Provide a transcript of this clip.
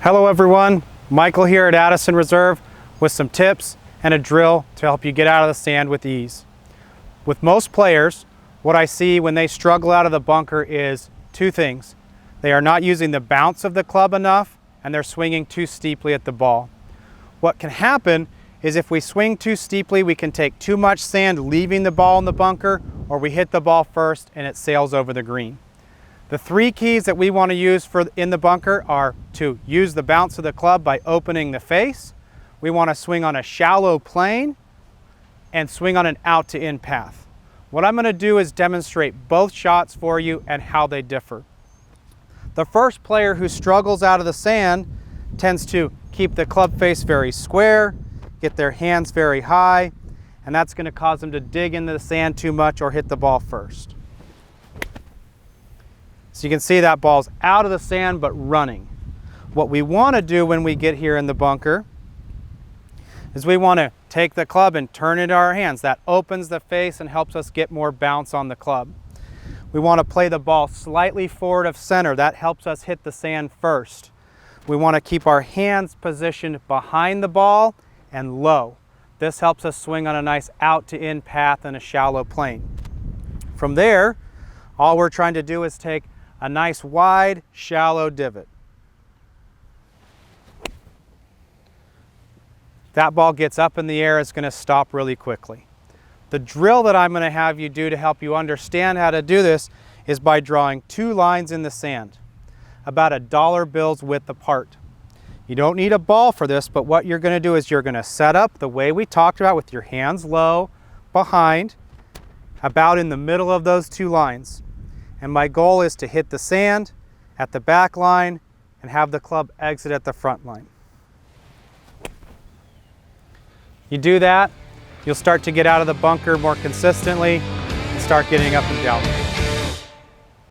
Hello everyone, Michael here at Addison Reserve with some tips and a drill to help you get out of the sand with ease. With most players, what I see when they struggle out of the bunker is two things. They are not using the bounce of the club enough and they're swinging too steeply at the ball. What can happen is if we swing too steeply, we can take too much sand leaving the ball in the bunker, or we hit the ball first and it sails over the green. The three keys that we want to use in the bunker are to use the bounce of the club by opening the face. We want to swing on a shallow plane and swing on an out to in path. What I'm going to do is demonstrate both shots for you and how they differ. The first player who struggles out of the sand tends to keep the club face very square, get their hands very high, and that's going to cause them to dig into the sand too much or hit the ball first. So you can see that ball's out of the sand but running. What we want to do when we get here in the bunker is we want to take the club and turn it in our hands. That opens the face and helps us get more bounce on the club. We want to play the ball slightly forward of center. That helps us hit the sand first. We want to keep our hands positioned behind the ball and low. This helps us swing on a nice out to in path and a shallow plane. From there, all we're trying to do is take a nice wide, shallow divot. That ball gets up in the air, it's going to stop really quickly. The drill that I'm going to have you do to help you understand how to do this is by drawing two lines in the sand, about $1 bills width apart. You don't need a ball for this, but what you're going to do is you're going to set up the way we talked about with your hands low, behind, about in the middle of those two lines. And my goal is to hit the sand at the back line and have the club exit at the front line. You do that, you'll start to get out of the bunker more consistently and start getting up and down.